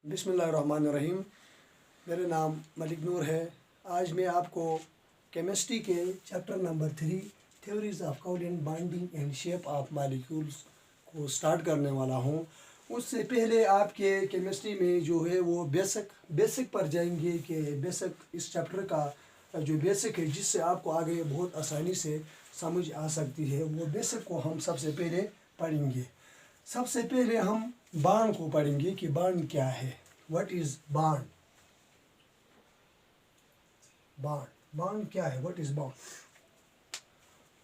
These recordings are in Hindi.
बिस्मिल्लाहिर्रहमानिर्रहीम। मेरा नाम मलिक नूर है। आज मैं आपको केमिस्ट्री के chapter number 3 theories of covalent binding and shape of molecules को स्टार्ट करने वाला हूँ। उससे पहले आपके केमिस्ट्री में जो है वो बेसिक पर जाएंगे कि बेसिक इस चैप्टर का जो बेसिक है जिससे आपको आगे बहुत आसानी से समझ आ सकती है, वो बेसिक को हम सबसे पहले पढ़ेंगे। सबसे पहले हम बॉन्ड को पढ़ेंगे कि बॉन्ड क्या है। What is bond? बॉन्ड क्या है? What is bond?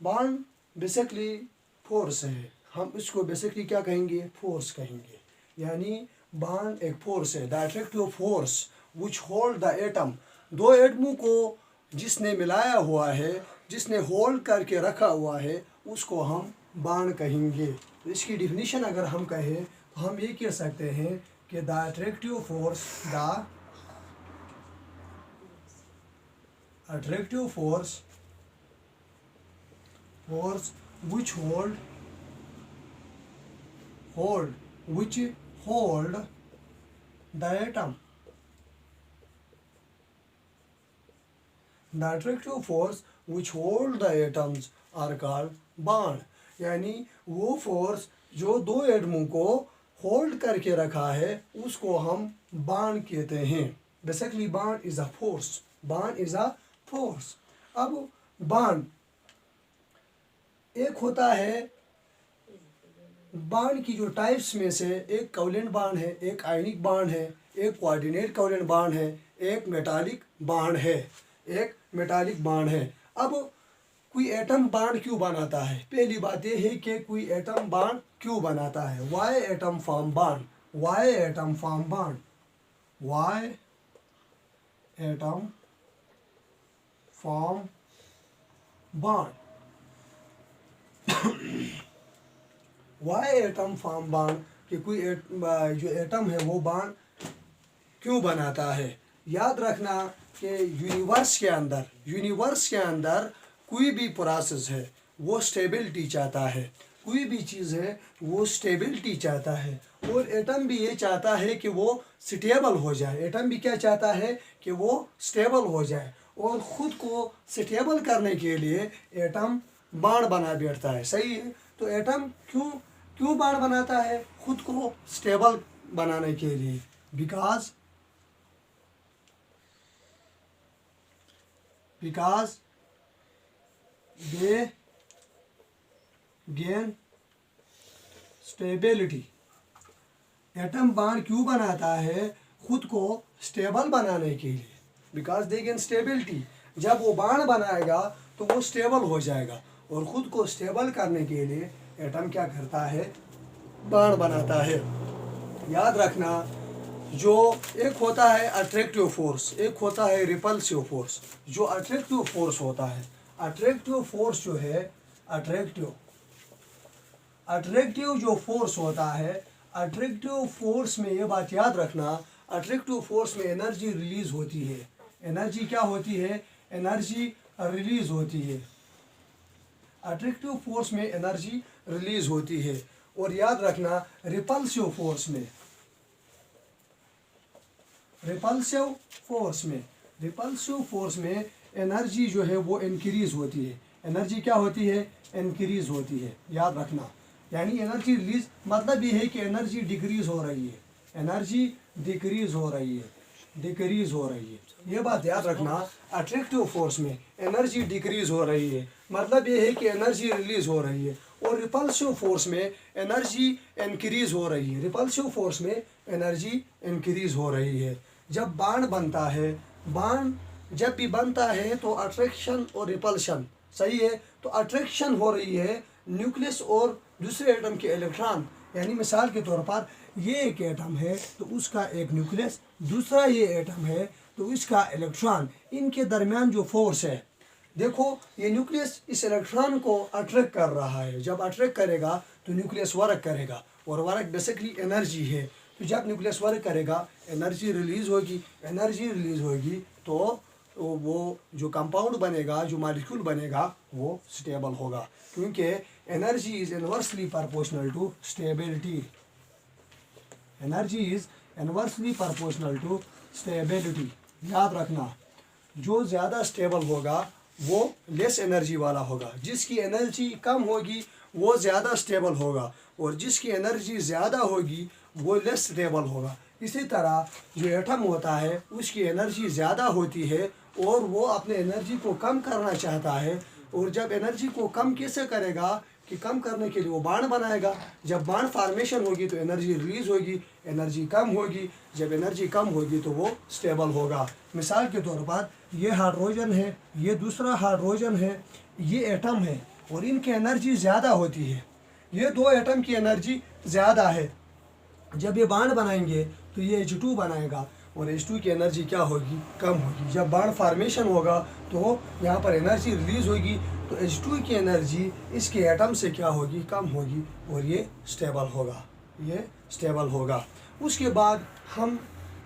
Bond basically force है। हम इसको बेसिकली क्या कहेंगे? फोर्स कहेंगे। यानी बॉन्ड एक फोर्स है, the attractive force which hold the atom. दो एटमों को जिसने मिलाया हुआ है, जिसने होल्ड करके रखा हुआ है, उसको हम बॉन्ड कहेंगे। तो इसकी डिफिनीशन अगर हम कहें तो हम ये कह सकते हैं कि the attractive force which hold the atom. The attractive force which hold the atoms are called bond. यानी वो फोर्स जो दो एटमों को होल्ड करके रखा है उसको हम बॉन्ड कहते हैं। Basically bond is a force. Bond is a force. अब बॉन्ड एक होता है, बॉन्ड की जो टाइप्स में से एक कोवलेंट बॉन्ड है, एक आयनिक बॉन्ड है, एक कोऑर्डिनेट कोवलेंट बॉन्ड है, एक मेटालिक बॉन्ड है। अब कोई एटम बॉन्ड क्यों बनाता है? पहली बात यह है कि कोई एटम बॉन्ड क्यों बनाता है। Y atom form bond? Y atom form bond? Y atom form bond? Y atom form bond कि कोई जो एटम है वो बॉन्ड क्यों बनाता है। याद रखना कि यूनिवर्स के अंदर कोई भी प्रोसेस है वो स्टेबिलिटी चाहता है। कोई भी चीज़ है वो स्टेबिलिटी चाहता है, और एटम भी ये चाहता है कि वो स्टेबल हो जाए। एटम भी क्या चाहता है? कि वो स्टेबल हो जाए, और ख़ुद को स्टेबल करने के लिए एटम बॉन्ड बना बैठता है। सही है। तो एटम क्यों बॉन्ड बनाता है? ख़ुद को स्टेबल बनाने के लिए। Because they gain stability. Atom bond क्यों बनाता है? खुद को स्टेबल बनाने के लिए। Because they gain stability. जब वो बॉन्ड बनाएगा तो वो स्टेबल हो जाएगा, और ख़ुद को स्टेबल करने के लिए एटम क्या करता है? बॉन्ड बनाता है। याद रखना, जो एक होता है अट्रैक्टिव फोर्स, एक होता है रिपल्सिव फोर्स। जो अट्रैक्टिव फोर्स होता है, अट्रैक्टिव फोर्स जो है, अट्रैक्टिव जो फोर्स होता है, अट्रैक्टिव फोर्स में ये बात याद रखना, अट्रैक्टिव फोर्स में एनर्जी रिलीज होती है। एनर्जी क्या होती है? एनर्जी रिलीज होती है। अट्रैक्टिव फोर्स में एनर्जी रिलीज होती है। और याद रखना, रिपल्सिव फोर्स में एनर्जी जो है वो इंक्रीज होती है। एनर्जी क्या होती है? इंक्रीज होती है। याद रखना, यानी एनर्जी रिलीज मतलब ये है कि एनर्जी डिक्रीज हो रही है। एनर्जी डिक्रीज हो रही है। ये बात याद रखना, अट्रैक्टिव फोर्स में एनर्जी डिक्रीज हो रही है मतलब ये है कि एनर्जी रिलीज हो रही है। और रिपल्सिव फोर्स में एनर्जी इंक्रीज हो रही है। जब बॉन्ड बनता है, बॉन्ड जब भी बनता है तो अट्रैक्शन और रिपल्शन, सही है। तो अट्रैक्शन हो रही है न्यूक्लियस और दूसरे एटम के इलेक्ट्रॉन। यानी मिसाल के तौर पर ये एक एटम है तो उसका एक न्यूक्लियस, दूसरा ये एटम है तो इसका इलेक्ट्रॉन। इनके दरमियान जो फोर्स है, देखो ये न्यूक्लियस इस इलेक्ट्रॉन को अट्रैक्ट कर रहा है। जब अट्रैक्ट करेगा तो न्यूक्लियस वर्क करेगा, और वर्क बेसिकली एनर्जी है। तो जब न्यूक्लियस वर्क करेगा, एनर्जी रिलीज होगी तो वो जो कंपाउंड बनेगा, जो मॉलिक्यूल बनेगा, वो स्टेबल होगा, क्योंकि energy is inversely proportional to stability. Energy is inversely proportional to stability. याद रखना, जो ज़्यादा स्टेबल होगा वो लेस एनर्जी वाला होगा, जिसकी एनर्जी कम होगी वो ज़्यादा स्टेबल होगा, और जिसकी एनर्जी ज़्यादा होगी वो लेस स्टेबल होगा। इसी तरह जो एटम होता है उसकी एनर्जी ज़्यादा होती है और वो अपने एनर्जी को कम करना चाहता है, और जब एनर्जी को कम कैसे करेगा कि कम करने के लिए वो बाण बनाएगा। जब बाण फार्मेशन होगी तो एनर्जी रिलीज होगी, एनर्जी कम होगी, जब एनर्जी कम होगी तो वो स्टेबल होगा। मिसाल के तौर पर ये हाइड्रोजन है, ये दूसरा हाइड्रोजन है, ये एटम है और इनकी एनर्जी ज़्यादा होती है। ये दो एटम की एनर्जी ज़्यादा है, जब ये बाण बनाएंगे तो ये H2 बनाएगा और H2 की एनर्जी क्या होगी, कम होगी। जब बाण फार्मेशन होगा तो यहाँ पर एनर्जी रिलीज होगी, तो H2 की एनर्जी इसके एटम से क्या होगी, कम होगी और ये स्टेबल होगा, ये स्टेबल होगा। उसके बाद हम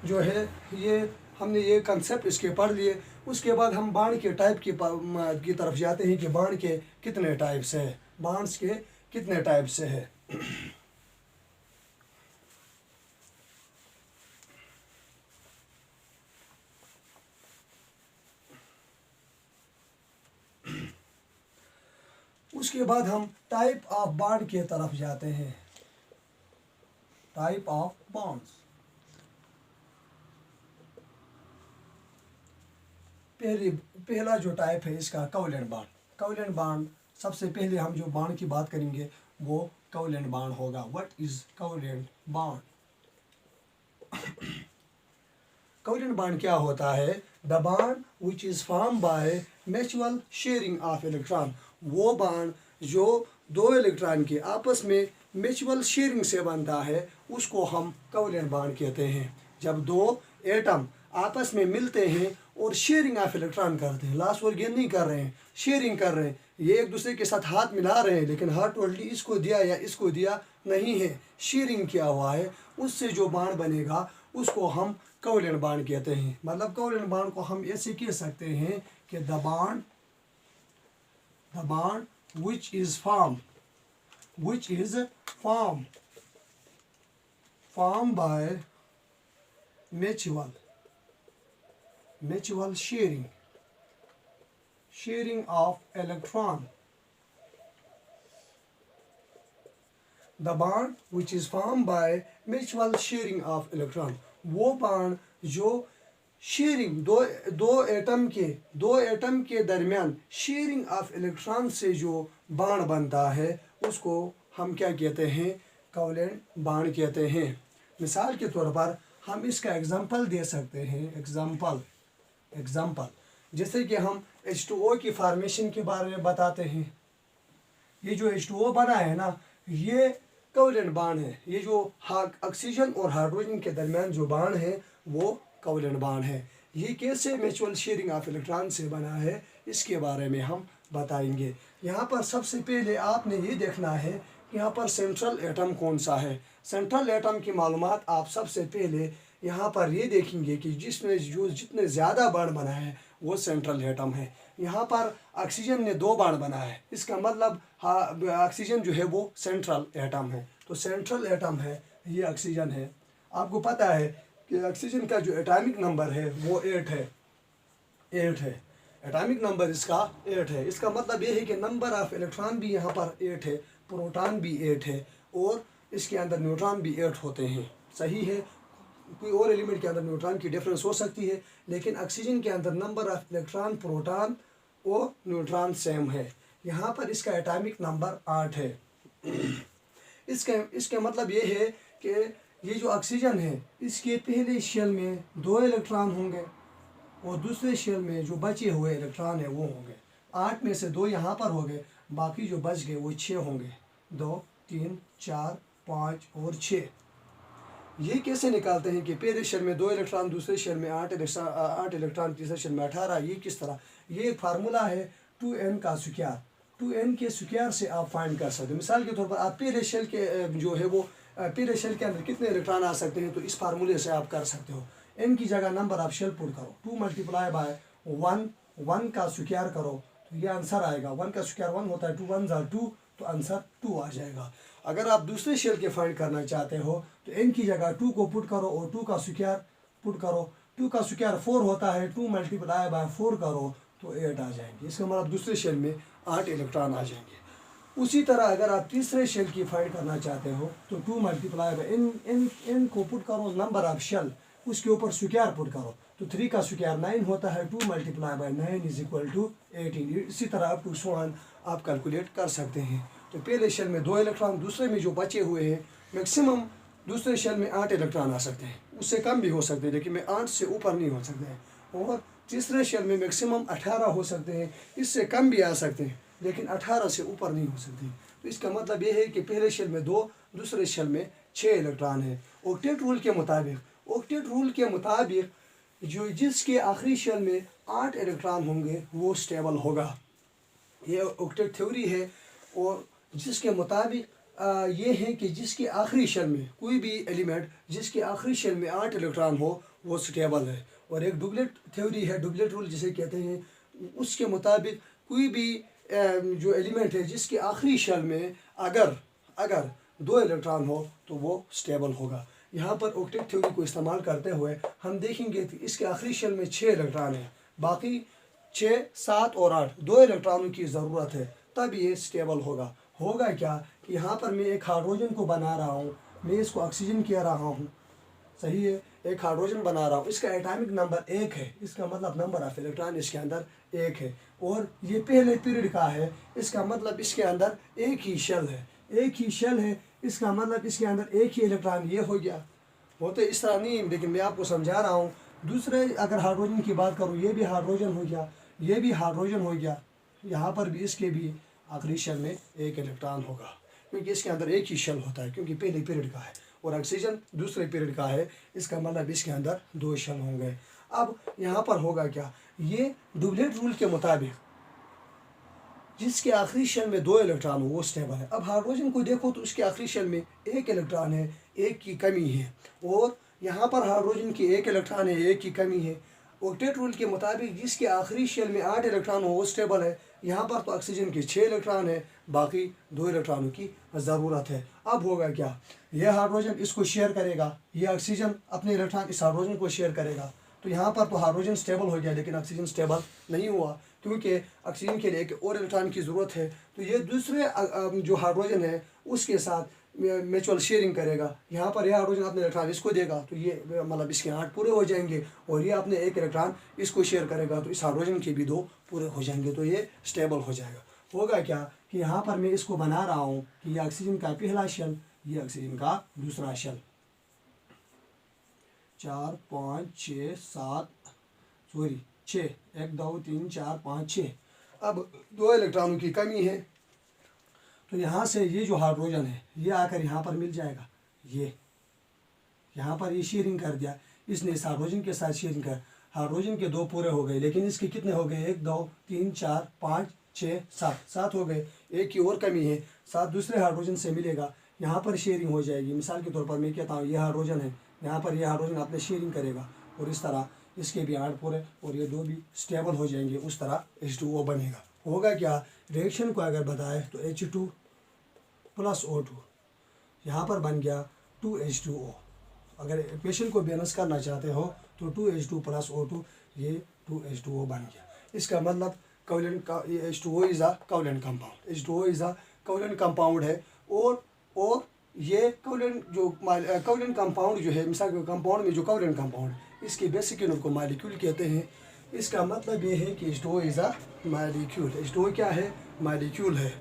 जो है ये हमने ये कंसेप्ट इसके पढ़ लिए। उसके बाद हम बाण के टाइप की तरफ जाते हैं कि बाण के कितने टाइप्स है, बाण के कितने टाइप से है। उसके बाद हम टाइप ऑफ बॉन्ड की तरफ जाते हैं, टाइप ऑफ बॉन्ड्स। पहला जो टाइप है इसका कोवेलेंट बॉन्ड। कोवेलेंट बॉन्ड सबसे पहले हम जो बॉन्ड की बात करेंगे वो कोवेलेंट बॉन्ड होगा। What is covalent bond? Covalent bond क्या होता है? The bond which is form by mutual sharing of electron. वो बॉन्ड जो दो इलेक्ट्रॉन के आपस में म्यूचुअल शेयरिंग से बनता है उसको हम कोवेलेंट बॉन्ड कहते हैं। जब दो एटम आपस में मिलते हैं और शेयरिंग ऑफ इलेक्ट्रॉन करते हैं, लास्ट और गेन नहीं कर रहे हैं, शेयरिंग कर रहे हैं, ये एक दूसरे के साथ हाथ मिला रहे हैं लेकिन हाथ टोटली इसको दिया या इसको दिया नहीं है, शेयरिंग किया हुआ है, उससे जो बॉन्ड बनेगा उसको हम कोवेलेंट बॉन्ड कहते हैं। मतलब कोवेलेंट बॉन्ड को हम ऐसे कह सकते हैं कि the bond which is formed by mutual sharing of electron. The bond which is formed by mutual sharing of electron, वो बॉन्ड जो शेयरिंग दो एटम के दरमियान शेयरिंग ऑफ इलेक्ट्रॉन से जो बॉन्ड बनता है उसको हम क्या कहते हैं? कोवेलेंट बॉन्ड कहते हैं। मिसाल के तौर पर हम इसका एग्जांपल दे सकते हैं। एग्जांपल जैसे कि हम H2O की फार्मेशन के बारे में बताते हैं। ये जो H2O बना है ना, ये कोवेलेंट बॉन्ड है। ये जो ऑक्सीजन और हाइड्रोजन के दरमियान जो बॉन्ड है वो कोवेलेंट बॉन्ड है। ये कैसे म्यूचुअल शेयरिंग ऑफ इलेक्ट्रॉन से बना है इसके बारे में हम बताएंगे। यहाँ पर सबसे पहले आपने ये देखना है कि यहाँ पर सेंट्रल एटम कौन सा है। सेंट्रल एटम की मालूमात आप सबसे पहले यहाँ पर ये देखेंगे कि जिसमें जो जितने ज़्यादा बॉन्ड बना है वो सेंट्रल एटम है। यहाँ पर ऑक्सीजन ने 2 बॉन्ड बना है, इसका मतलब ऑक्सीजन जो है वो सेंट्रल एटम है। तो सेंट्रल एटम है, ये ऑक्सीजन है। आपको पता है कि ऑक्सीजन का जो एटॉमिक नंबर है वो 8 है। एटॉमिक नंबर इसका 8 है। इसका मतलब ये है कि नंबर ऑफ इलेक्ट्रॉन भी यहाँ पर 8 है, प्रोटॉन भी 8 है और इसके अंदर न्यूट्रॉन भी 8 होते हैं। सही है, कोई और एलिमेंट के अंदर न्यूट्रॉन की डिफरेंस हो सकती है लेकिन ऑक्सीजन के अंदर नंबर ऑफ इलेक्ट्रॉन, प्रोटॉन और न्यूट्रॉन सेम है। यहाँ पर इसका एटॉमिक नंबर 8 है। इसका मतलब ये है कि ये जो ऑक्सीजन है इसके पहले शेल में 2 इलेक्ट्रॉन होंगे और दूसरे शेल में जो बचे हुए इलेक्ट्रॉन है वो होंगे। 8 में से 2 यहाँ पर हो गए, बाकी जो बच गए वो 6 होंगे। 2, 3, 4, 5 और 6। ये कैसे निकालते हैं कि पहले शेल में 2 इलेक्ट्रॉन, दूसरे शेल में 8 इलेक्ट्रॉन, तीसरे शेल में 18। ये किस तरह? ये एक फार्मूला है 2n का स्क्वायर। 2n के स्क्वायर से आप फाइंड कर सकते हो। मिसाल के तौर पर आप पहले शेल के जो है वो पहले शेल के अंदर कितने इलेक्ट्रॉन आ सकते हैं तो इस फार्मूले से आप कर सकते हो। n की जगह नंबर आप शेल पुट करो, 2 मल्टीप्लाई बाय 1 का स्क्वायर करो तो ये आंसर आएगा। 1 का स्क्वायर 1 होता है, 2 1 2 तो आंसर 2 आ जाएगा। अगर आप दूसरे शेल के फाइंड करना चाहते हो तो n की जगह 2 को पुट करो और 2 का स्क्वायर पुट करो। 2 का स्क्वायर 4 होता है, 2 मल्टीप्लाई बाय 4 करो तो 8 आ जाएंगे। इसका मतलब दूसरे शेल में 8 इलेक्ट्रॉन आ जाएंगे। उसी तरह अगर आप तीसरे शेल की फाइंड करना चाहते हो तो 2 मल्टीप्लाई बाय n को पुट करो नंबर ऑफ शेल, उसके ऊपर स्क्वायर पुट करो तो 3 का स्क्वायर 9 होता है, 2 multiply by 9 is equal to 18। इसी तरह अप टू सो ऑन आप कैलकुलेट कर सकते हैं। तो पहले शेल में 2 इलेक्ट्रॉन, दूसरे में जो बचे हुए हैं मैक्सिमम दूसरे शेल में 8 इलेक्ट्रॉन आ सकते हैं, उससे कम भी हो सकते हैं लेकिन 8 से ऊपर नहीं हो सकते हैं। और तीसरे शेल में मैक्सिमम 18 हो सकते हैं, इससे कम भी आ सकते हैं लेकिन 18 से ऊपर नहीं हो सकते। तो इसका मतलब ये है कि पहले शेल में 2, दूसरे शेल में 6 इलेक्ट्रॉन है। ऑक्टेट रूल के मुताबिक जो जिसके आखिरी शेल में 8 इलेक्ट्रॉन होंगे वो स्टेबल होगा। ये ऑक्टेट थ्योरी है और जिसके मुताबिक ये है कि जिसके आखिरी शेल में कोई भी एलिमेंट जिसके आखिरी शेल में 8 इलेक्ट्रॉन हो वो स्टेबल है। और एक डुप्लेट थ्योरी है, डुप्लेट रूल जिसे कहते हैं, उसके मुताबिक कोई भी जो एलिमेंट है जिसके आखिरी शेल में अगर 2 इलेक्ट्रॉन हो तो वो स्टेबल होगा। यहाँ पर ऑक्टेट थ्योरी को इस्तेमाल करते हुए हम देखेंगे कि इसके आखिरी शेल में 6 इलेक्ट्रॉन है, बाकी 6, 7 और 8 2 इलेक्ट्रॉनों की ज़रूरत है, तब ये स्टेबल होगा। होगा क्या कि यहाँ पर मैं एक हाइड्रोजन को बना रहा हूँ, मैं इसको ऑक्सीजन कह रहा हूँ, सही है, एक हाइड्रोजन बना रहा हूँ, इसका एटॉमिक नंबर 1 है, इसका मतलब नंबर ऑफ इलेक्ट्रॉन इसके अंदर 1 है और ये पहले पीरियड का है, इसका मतलब इसके अंदर एक ही शेल है, इसका मतलब इसके अंदर एक ही इलेक्ट्रॉन, ये हो गया। वो तो इस तरह नहीं, लेकिन मैं आपको समझा रहा हूँ। दूसरे अगर हाइड्रोजन की बात करूँ, ये भी हाइड्रोजन हो गया, ये भी हाइड्रोजन हो गया, यहाँ पर भी इसके भी आखिरी शेल में 1 इलेक्ट्रॉन होगा क्योंकि इसके अंदर एक ही शेल होता है, क्योंकि पहले पीरियड का है और ऑक्सीजन दूसरे पीरियड का है, इसका मतलब इसके अंदर 2 शेल होंगे। अब यहाँ पर होगा क्या, ये डुप्लेट रूल के मुताबिक जिसके आखिरी शेल में 2 इलेक्ट्रॉन हो वो स्टेबल है। अब हाइड्रोजन को देखो तो उसके आखिरी शेल में 1 इलेक्ट्रॉन है, 1 की कमी है, और यहाँ पर हाइड्रोजन की 1 इलेक्ट्रॉन है, 1 की कमी है। ऑक्टेट रूल के मुताबिक जिसके आखिरी शेल में 8 इलेक्ट्रॉन हो वो स्टेबल है। यहाँ पर तो ऑक्सीजन के 6 इलेक्ट्रॉन है, बाकी 2 इलेक्ट्रॉनों की ज़रूरत है। अब होगा क्या, यह हाइड्रोजन इसको शेयर करेगा, ये ऑक्सीजन अपने इलेक्ट्रॉन इस हाइड्रोजन को शेयर करेगा, तो यहाँ पर तो हाइड्रोजन स्टेबल हो गया लेकिन ऑक्सीजन स्टेबल नहीं हुआ क्योंकि ऑक्सीजन के लिए एक और इलेक्ट्रॉन की ज़रूरत है। तो ये दूसरे जो हाइड्रोजन है उसके साथ म्यूचुअल शेयरिंग करेगा। यहाँ पर यह हाइड्रोजन अपने इलेक्ट्रॉन इसको देगा तो ये मतलब इसके 8 पूरे हो जाएंगे और ये अपने 1 इलेक्ट्रॉन इसको शेयर करेगा तो इस हाइड्रोजन के भी 2 पूरे हो जाएंगे, तो ये स्टेबल हो जाएगा। होगा क्या कि यहाँ पर मैं इसको बना रहा हूँ कि ये ऑक्सीजन का पहला शेल, ये ऑक्सीजन का दूसरा शेल, 4, 5, 6, 7 सॉरी 6, 1, 2, 3, 4, 5, 6। अब 2 इलेक्ट्रॉनों की कमी है तो यहाँ से ये जो हाइड्रोजन है ये आकर यहाँ पर मिल जाएगा, ये यहाँ पर ये शेयरिंग कर दिया इसने इस हाइड्रोजन के साथ शेयरिंग कर, हाइड्रोजन के 2 पूरे हो गए लेकिन इसके कितने हो गए, 1, 2, 3, 4, 5, 6, 7 हो गए, 1 की और कमी है, 7 दूसरे हाइड्रोजन से मिलेगा, यहाँ पर शेयरिंग हो जाएगी। मिसाल के तौर पर मैं कहता हूँ ये हाइड्रोजन है, यहाँ पर ये हाइड्रोजन अपने शेयरिंग करेगा और इस तरह इसके भी 8 पूरे और ये 2 भी स्टेबल हो जाएंगे, उस तरह H2O बनेगा। होगा क्या, रिएक्शन को अगर बताए तो H2 + O2 यहाँ पर बन गया 2H2O। अगर इक्वेशन को बैलेंस करना चाहते हो तो 2H2 + O2 ये 2H2O बन गया। इसका मतलब कोवलेंट का ये H2O is a covalent compound, H2O is a covalent compound है। और ये कोवलेंट कंपाउंड जो है, मिसाल के कंपाउंड में जो कोवलेंट कंपाउंड इसके बेसिक यूनिट को मॉलिक्यूल कहते हैं। इसका मतलब ये है कि H2O is a molecule, H2O क्या है, मॉलिक्यूल है,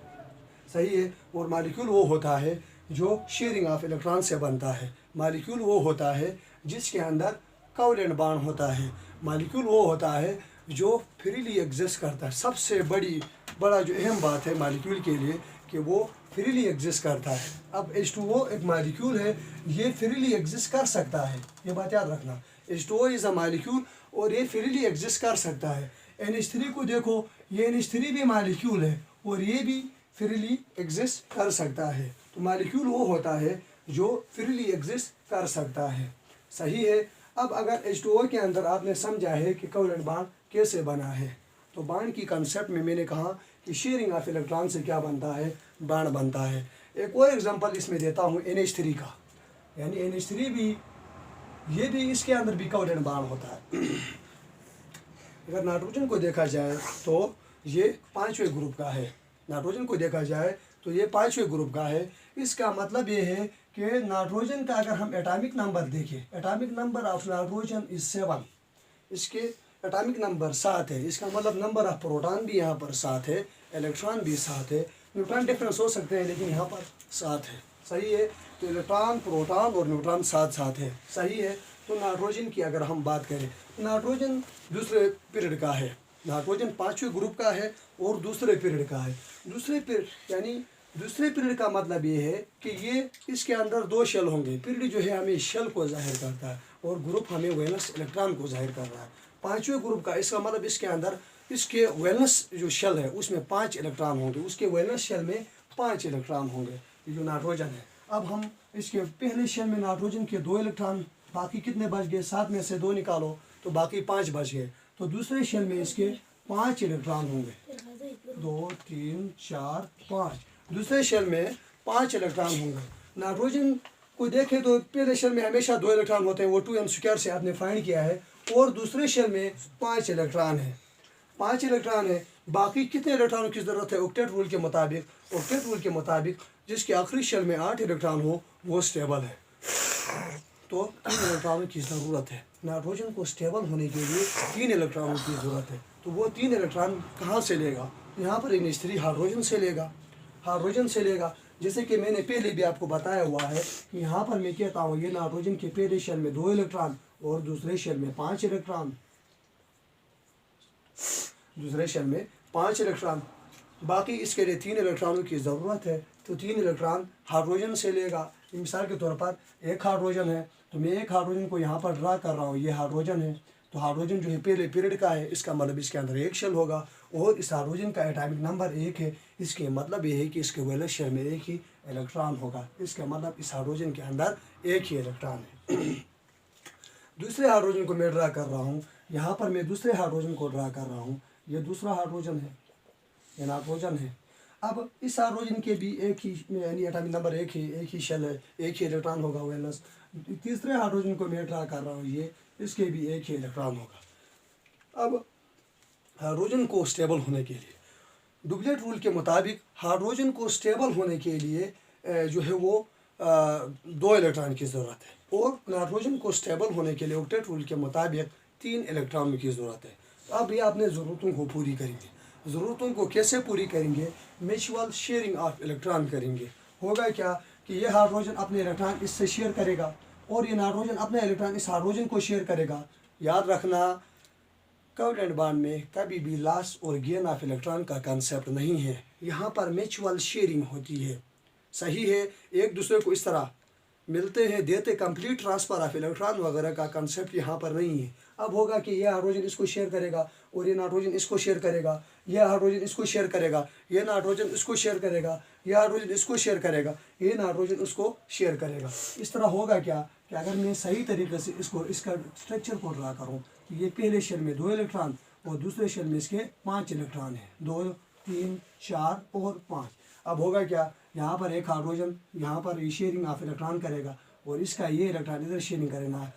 सही है। और मॉलिक्यूल वो होता है जो शेयरिंग ऑफ इलेक्ट्रॉन से बनता है, मॉलिक्यूल वो होता है जिसके अंदर कोवलेंट बॉन्ड होता है, मॉलिक्यूल वो होता है जो फ्रीली एग्जिस्ट करता है। सबसे बड़ा जो अहम बात है मॉलिक्यूल के लिए कि वो फ्रीली एग्जिस्ट करता है। अब H2O एक मॉलिक्यूल है, ये फ्रीली एग्जिस्ट कर सकता है, ये बात याद रखना। H2O इज़ अ मॉलिक्यूल और ये फ्रीली एग्जिस्ट कर सकता है। NH3 को देखो, ये NH3 भी मॉलिक्यूल है और ये भी फ्रीली एग्जिस्ट कर सकता है। तो मॉलिक्यूल वो होता है जो फ्रीली एग्जिस्ट कर सकता है, सही है। अब अगर H2O के अंदर आपने समझा है कि कोवलेंट बॉन्ड कैसे बना है, तो बॉन्ड की कंसेप्ट में मैंने कहा कि शेयरिंग ऑफ इलेक्ट्रॉन से क्या बनता है, बॉन्ड बनता है। एक और एग्जांपल इसमें देता हूँ NH3 का, यानी NH3 भी, ये भी इसके अंदर भी कोवैलेंट बॉन्ड होता है। अगर नाइट्रोजन को देखा जाए तो ये 5वें ग्रुप का है, नाइट्रोजन को देखा जाए तो ये 5वें ग्रुप का है। इसका मतलब ये है कि नाइट्रोजन का अगर हम एटॉमिक नंबर देखें, atomic number of nitrogen is 7, इसके एटॉमिक नंबर 7 है। इसका मतलब नंबर ऑफ प्रोटॉन भी यहाँ पर 7 है, इलेक्ट्रॉन भी 7 है। न्यूट्रॉन डिफरेंस हो सकते हैं लेकिन यहाँ पर 7 है, सही है। तो इलेक्ट्रॉन, प्रोटॉन और न्यूट्रॉन 7 है, सही है। तो नाइट्रोजन की अगर हम बात करें, नाइट्रोजन दूसरे पीरियड का है, नाइट्रोजन 5वें ग्रुप का है और दूसरे पीरियड का है। दूसरे पीरियड यानी दूसरे पीरियड का मतलब ये है कि ये इसके अंदर 2 शेल होंगे। पीरियड जो है हमें शेल को जाहिर करता है और ग्रुप हमें वैलेंस इलेक्ट्रॉन को जाहिर कर रहा है। 5वें ग्रुप का, इसका मतलब इसके अंदर इसके वैलेंस जो शेल है उसमें 5 इलेक्ट्रॉन होंगे, उसके वैलेंस शेल में 5 इलेक्ट्रॉन होंगे, ये जो नाइट्रोजन है। अब हम इसके पहले शेल में नाइट्रोजन के 2 इलेक्ट्रॉन, बाकी कितने बच गए? 7 में से 2 निकालो तो बाकी 5 बच गए। तो दूसरे शेल में इसके 5 इलेक्ट्रॉन होंगे, 2 3 4 5। दूसरे शेल में 5 इलेक्ट्रॉन होंगे। नाइट्रोजन को देखें तो पहले शेल में हमेशा 2 इलेक्ट्रॉन होते हैं, वो 2n² से आपने फाइंड किया है, और दूसरे शेल में 5 इलेक्ट्रॉन है, 5 इलेक्ट्रॉन है। बाकी कितने इलेक्ट्रॉनों की ज़रूरत है? ऑक्टेट रूल के मुताबिक, ऑक्टेट रूल के मुताबिक जिसके आखिरी शेल में 8 इलेक्ट्रॉन हो वो स्टेबल है। तो 3 इलेक्ट्रॉनों की ज़रूरत है। नाइट्रोजन को स्टेबल होने के लिए 3 इलेक्ट्रॉनों की ज़रूरत है। तो वो 3 इलेक्ट्रॉन कहाँ से लेगा? यहाँ पर NH3 हाइड्रोजन से लेगा, हाइड्रोजन से लेगा। जैसे कि मैंने पहले भी आपको बताया हुआ है कि यहाँ पर मैं कहता हूँ ये नाइट्रोजन के पहले शेल में 2 इलेक्ट्रॉन और दूसरे शेल में 5 इलेक्ट्रॉन, दूसरे शेल में 5 इलेक्ट्रॉन, बाकी इसके लिए 3 इलेक्ट्रॉनों की ज़रूरत है। तो 3 इलेक्ट्रॉन हाइड्रोजन से लेगा। मिसाल के तौर पर एक हाइड्रोजन है, तो मैं एक हाइड्रोजन को यहाँ पर ड्रा कर रहा हूँ, ये हाइड्रोजन है। तो हाइड्रोजन जो है पहले पीरियड का है, इसका मतलब इसके अंदर 1 शेल होगा और इस हाइड्रोजन का एटॉमिक नंबर 1 है। इसके मतलब ये है कि इसके वैलेंस शेल में 1 ही इलेक्ट्रॉन होगा। इसका मतलब इस हाइड्रोजन के अंदर 1 ही इलेक्ट्रॉन है। दूसरे हाइड्रोजन को मैं ड्रा कर रहा हूँ, यहाँ पर मैं दूसरे हाइड्रोजन को ड्रा कर रहा हूँ, ये दूसरा हाइड्रोजन है, ये नाइट्रोजन है। अब इस हाइड्रोजन के भी 1 ही यानी एटॉमिक नंबर 1 है, 1 ही शेल है, 1 ही इलेक्ट्रॉन होगा वैलेंस। तीसरे हाइड्रोजन को मैं ड्रा कर रहा हूँ, ये इसके भी 1 ही इलेक्ट्रॉन होगा। अब हाइड्रोजन को स्टेबल होने के लिए डुप्लेट रूल के मुताबिक हाइड्रोजन को स्टेबल होने के लिए जो है वो 2 इलेक्ट्रॉन की ज़रूरत है, और नाइट्रोजन को स्टेबल होने के लिए ऑक्टेट रूल के मुताबिक 3 इलेक्ट्रॉन की ज़रूरत है। अब ये अपने ज़रूरतों को पूरी करेंगे। ज़रूरतों को कैसे पूरी करेंगे? म्यूचुअल शेयरिंग ऑफ इलेक्ट्रॉन करेंगे। होगा क्या कि ये हाइड्रोजन अपने इलेक्ट्रॉन इससे शेयर करेगा और ये नाइट्रोजन अपने इलेक्ट्रॉन इस हाइड्रोजन को शेयर करेगा। याद रखना, कोवैलेंट बॉन्ड में कभी भी लॉस और गेन ऑफ इलेक्ट्रॉन का कंसेप्ट नहीं है, यहाँ पर म्यूचुअल शेयरिंग होती है। सही है, एक दूसरे को इस तरह मिलते हैं, देते, कंप्लीट ट्रांसफ़र ऑफ इलेक्ट्रॉन वगैरह का कंसेप्ट यहाँ पर नहीं है। अब होगा कि ये हाइड्रोजन इसको शेयर करेगा और ये नाइट्रोजन इसको शेयर करेगा, ये हाइड्रोजन इसको शेयर करेगा, ये नाइट्रोजन इसको शेयर करेगा, ये हाइड्रोजन इसको शेयर करेगा, ये नाइट्रोजन उसको शेयर करेगा। इस तरह होगा क्या कि अगर मैं सही तरीके से इसका स्ट्रक्चर को ड्रा करूँ, तो ये पहले शेल में 2 इलेक्ट्रॉन और दूसरे शेल में इसके 5 इलेक्ट्रॉन है, 2 3 4 और 5। अब होगा क्या, यहाँ पर एक हाइड्रोजन यहाँ पर ये शेयरिंग ऑफ इलेक्ट्रॉन करेगा और इसका ये इलेक्ट्रॉन इधर शेयरिंग करेगा।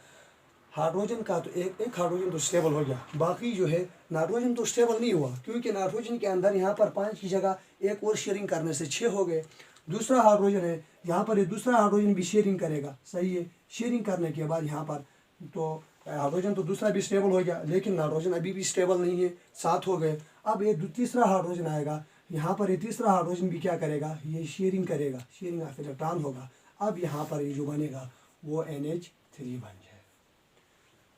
हाइड्रोजन का तो एक हाइड्रोजन तो स्टेबल हो गया, बाकी जो है नाइट्रोजन तो स्टेबल नहीं हुआ, क्योंकि नाइट्रोजन के अंदर यहाँ पर 5 की जगह एक और शेयरिंग करने से 6 हो गए। दूसरा हाइड्रोजन है, यहाँ पर ये दूसरा हाइड्रोजन भी शेयरिंग करेगा, सही है। शेयरिंग करने के बाद यहाँ पर तो हाइड्रोजन तो दूसरा भी स्टेबल हो गया, लेकिन नाइट्रोजन अभी भी स्टेबल नहीं है, 7 हो गए। अब ये तीसरा हाइड्रोजन आएगा, यहाँ पर ये तीसरा हाइड्रोजन भी क्या करेगा, ये शेयरिंग करेगा, शेयरिंग ऑफ इलेक्ट्रॉन होगा। अब यहाँ पर ये जो बनेगा वो NH3 बन जाए।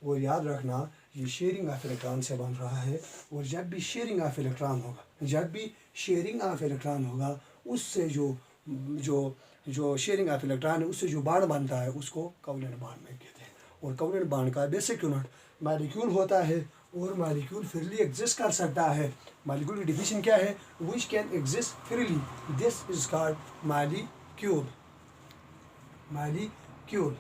और याद रखना, ये शेयरिंग ऑफ इलेक्ट्रॉन से बन रहा है, और जब भी शेयरिंग ऑफ इलेक्ट्रॉन होगा, जब भी शेयरिंग ऑफ इलेक्ट्रॉन होगा, उससे जो शेयरिंग ऑफ इलेक्ट्रॉन है उससे जो बॉन्ड बनता है उसको कोवैलेंट बॉन्ड में कहते हैं। और कोवैलेंट बॉन्ड का बेसिक यूनिट मॉलिक्यूल होता है, और मॉलिक्यूल फ्रीली एग्जिस्ट कर सकता है। मॉलिक्यूल की डिफिनेशन क्या है? Which can exist freely, this is called molecule. Molecule